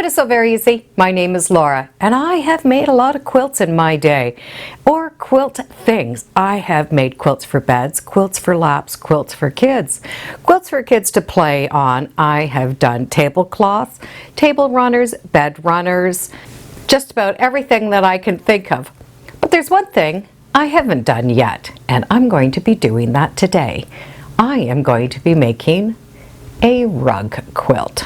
But it's so very easy. My name is Laura, and I have made a lot of quilts in my day, or quilt things. I have made quilts for beds, quilts for laps, quilts for kids to play on. I have done tablecloths, table runners, bed runners, just about everything that I can think of. But there's one thing I haven't done yet, and I'm going to be doing that today. I am going to be making a rug quilt.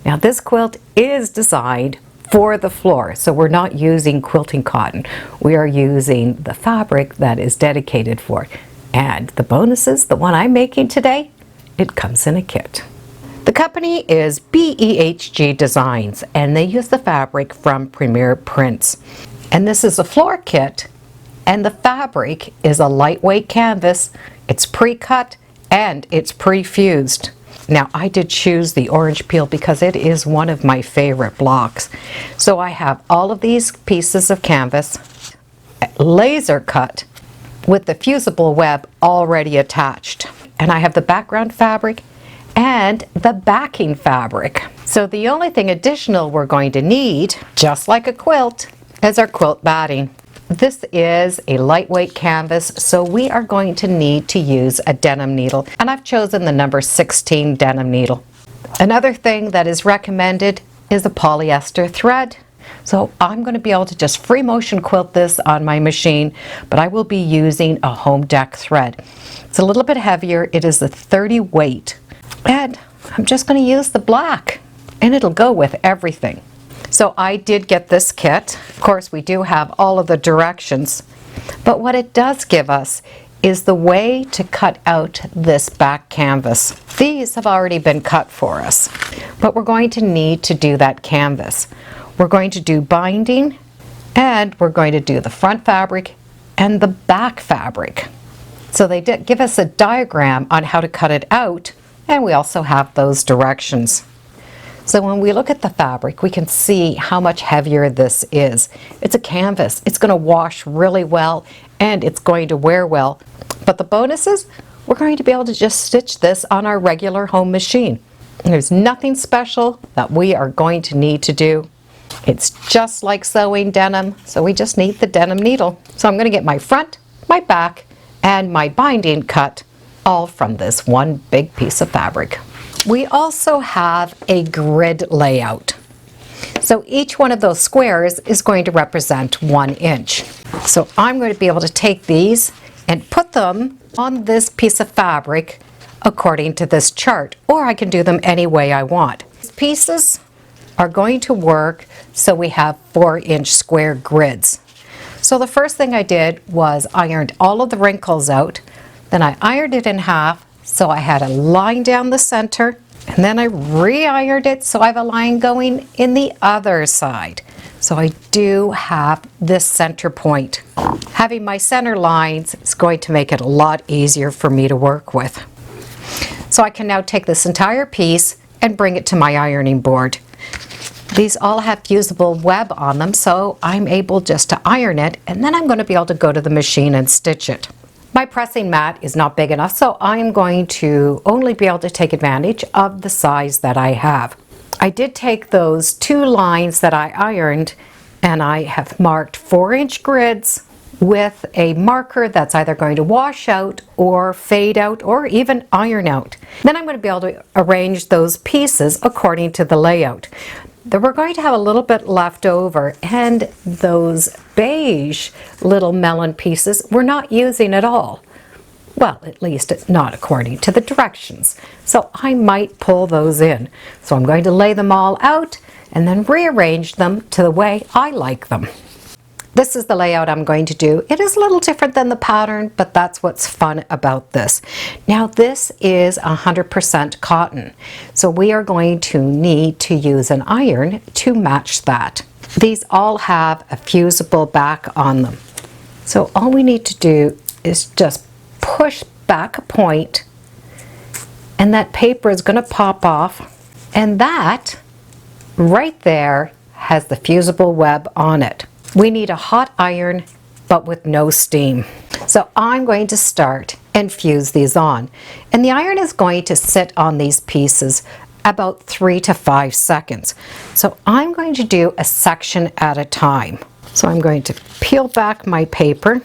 Now this quilt is designed for the floor, so we're not using quilting cotton. We are using the fabric that is dedicated for it. And the bonuses, the one I'm making today, it comes in a kit. The company is BEHG Designs, and they use the fabric from Premier Prints. And this is a floor kit, and the fabric is a lightweight canvas. It's pre-cut and it's pre-fused. Now I did choose the orange peel because it is one of my favorite blocks. So I have all of these pieces of canvas laser cut with the fusible web already attached. And I have the background fabric and the backing fabric. So the only thing additional we're going to need, just like a quilt, is our quilt batting. This is a lightweight canvas, so we are going to need to use a denim needle, and I've chosen the number 16 denim needle. Another thing that is recommended is a polyester thread. So I'm going to be able to just free motion quilt this on my machine, but I will be using a home deck thread. It's a little bit heavier. It is a 30 weight, and I'm just going to use the black, and it'll go with everything. So I did get this kit. Of course, we do have all of the directions, but what it does give us is the way to cut out this back canvas. These have already been cut for us, but we're going to need to do that canvas. We're going to do binding, and we're going to do the front fabric and the back fabric. So they did give us a diagram on how to cut it out, and we also have those directions. So when we look at the fabric, we can see how much heavier this is. It's a canvas. It's going to wash really well, and it's going to wear well. But the bonuses, we're going to be able to just stitch this on our regular home machine. There's nothing special that we are going to need to do. It's just like sewing denim, so we just need the denim needle. So I'm going to get my front, my back, and my binding cut all from this one big piece of fabric. We also have a grid layout. So each one of those squares is going to represent 1 inch. So I'm going to be able to take these and put them on this piece of fabric according to this chart, or I can do them any way I want. These pieces are going to work so we have 4-inch square grids. So the first thing I did was ironed all of the wrinkles out, then I ironed it in half. So I had a line down the center, and then I re-ironed it so I have a line going in the other side. So I do have this center point. Having my center lines is going to make it a lot easier for me to work with. So I can now take this entire piece and bring it to my ironing board. These all have fusible web on them, so I'm able just to iron it, and then I'm going to be able to go to the machine and stitch it. My pressing mat is not big enough, so I'm going to only be able to take advantage of the size that I have. I did take those 2 lines that I ironed, and I have marked 4-inch grids with a marker that's either going to wash out or fade out or even iron out. Then I'm going to be able to arrange those pieces according to the layout. We're going to have a little bit left over, and those beige little melon pieces we're not using at all. Well, at least it's not according to the directions. So I might pull those in. So I'm going to lay them all out and then rearrange them to the way I like them. This is the layout I'm going to do. It is a little different than the pattern, but that's what's fun about this. Now this is 100% cotton, so we are going to need to use an iron to match that. These all have a fusible back on them. So all we need to do is just push back a point, and that paper is going to pop off, and that right there has the fusible web on it. We need a hot iron, but with no steam. So I'm going to start and fuse these on. And the iron is going to sit on these pieces about 3 to 5 seconds. So I'm going to do a section at a time. So I'm going to peel back my paper,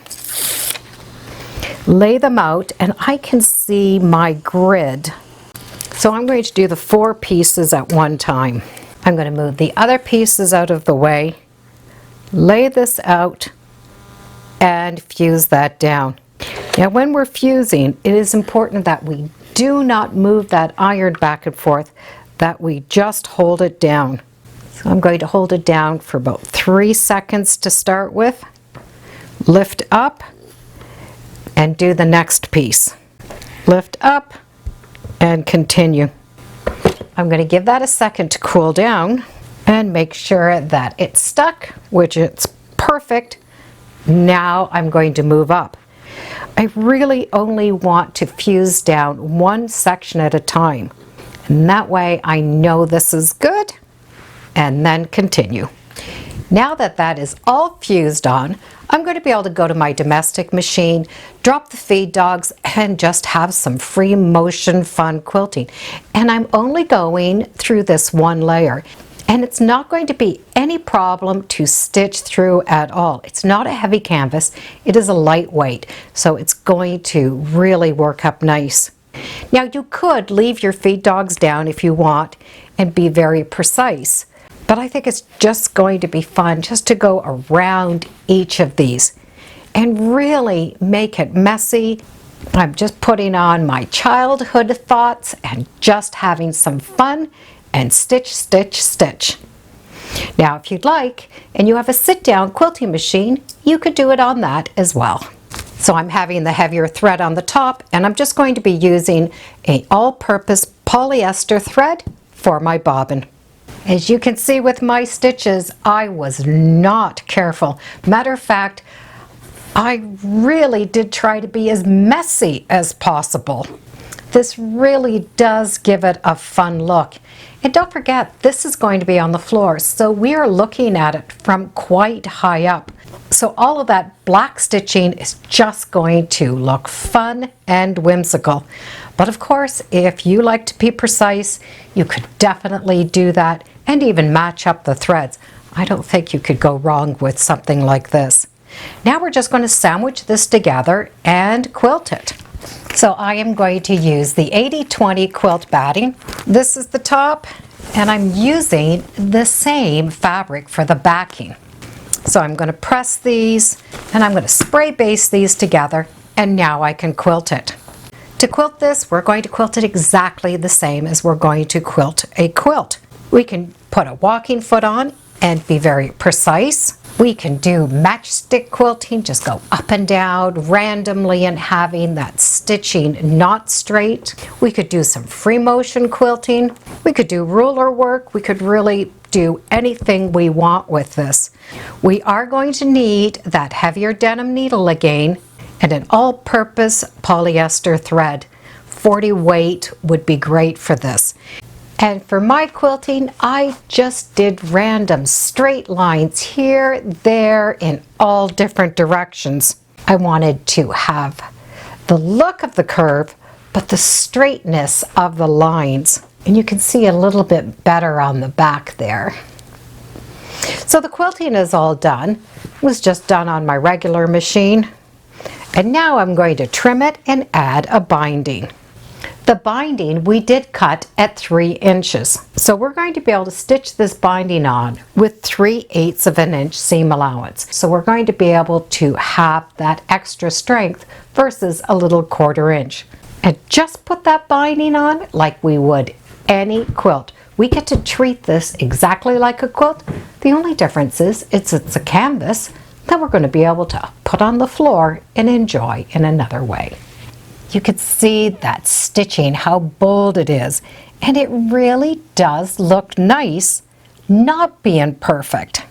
lay them out, and I can see my grid. So I'm going to do the 4 pieces at one time. I'm going to move the other pieces out of the way, lay this out, and fuse that down. Now when we're fusing, it is important that we do not move that iron back and forth, that we just hold it down. So I'm going to hold it down for about 3 seconds to start with, lift up, and do the next piece. Lift up and continue. I'm going to give that a second to cool down and make sure that it's stuck, which it's perfect. Now I'm going to move up. I really only want to fuse down one section at a time, and that way I know this is good, and then continue. Now that that is all fused on, I'm going to be able to go to my domestic machine, drop the feed dogs, and just have some free motion fun quilting. And I'm only going through this one layer. And it's not going to be any problem to stitch through at all. It's not a heavy canvas, it is a lightweight, so it's going to really work up nice. Now you could leave your feed dogs down if you want and be very precise, but I think it's just going to be fun just to go around each of these and really make it messy. I'm just putting on my childhood thoughts and just having some fun and stitch, stitch, stitch. Now if you'd like, and you have a sit-down quilting machine, you could do it on that as well. So I'm having the heavier thread on the top, and I'm just going to be using an all-purpose polyester thread for my bobbin. As you can see with my stitches, I was not careful. Matter of fact, I really did try to be as messy as possible. This really does give it a fun look. And don't forget, this is going to be on the floor, so we are looking at it from quite high up. So all of that black stitching is just going to look fun and whimsical. But of course, if you like to be precise, you could definitely do that and even match up the threads. I don't think you could go wrong with something like this. Now we're just going to sandwich this together and quilt it. So I am going to use the 80/20 quilt batting. This is the top, and I'm using the same fabric for the backing. So I'm going to press these, and I'm going to spray base these together, and now I can quilt it. To quilt this, we're going to quilt it exactly the same as we're going to quilt a quilt. We can put a walking foot on and be very precise. We can do matchstick quilting, just go up and down randomly and having that stitching not straight. We could do some free motion quilting. We could do ruler work. We could really do anything we want with this. We are going to need that heavier denim needle again and an all-purpose polyester thread. 40 weight would be great for this. And for my quilting, I just did random straight lines here, there, in all different directions. I wanted to have the look of the curve, but the straightness of the lines. And you can see a little bit better on the back there. So the quilting is all done. It was just done on my regular machine. And now I'm going to trim it and add a binding. The binding we did cut at 3 inches. So we're going to be able to stitch this binding on with 3/8 of an inch seam allowance. So we're going to be able to have that extra strength versus a little 1/4 inch. And just put that binding on like we would any quilt. We get to treat this exactly like a quilt. The only difference is it's a canvas that we're going to be able to put on the floor and enjoy in another way. You can see that stitching, how bold it is, and it really does look nice, not being perfect.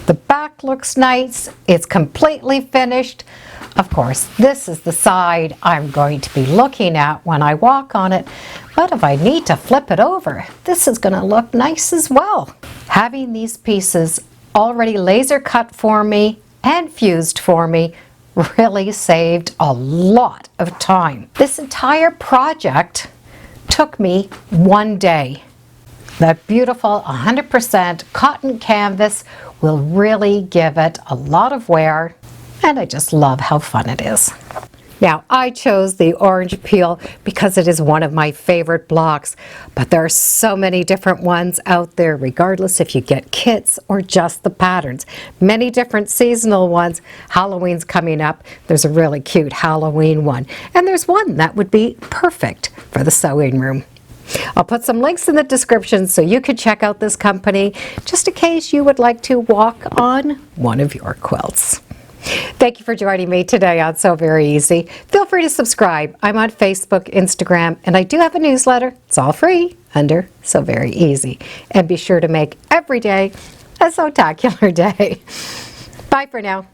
The back looks nice, it's completely finished. Of course, this is the side I'm going to be looking at when I walk on it, but if I need to flip it over, this is going to look nice as well. Having these pieces already laser cut for me and fused for me really saved a lot of time. This entire project took me 1 day. That beautiful 100% cotton canvas will really give it a lot of wear, and I just love how fun it is. Now, I chose the orange peel because it is one of my favorite blocks, but there are so many different ones out there, regardless if you get kits or just the patterns. Many different seasonal ones. Halloween's coming up. There's a really cute Halloween one, and there's one that would be perfect for the sewing room. I'll put some links in the description so you could check out this company, just in case you would like to walk on one of your quilts. Thank you for joining me today on Sew Very Easy. Feel free to subscribe. I'm on Facebook, Instagram, and I do have a newsletter. It's all free under Sew Very Easy. And be sure to make every day a Sewtacular day. Bye for now.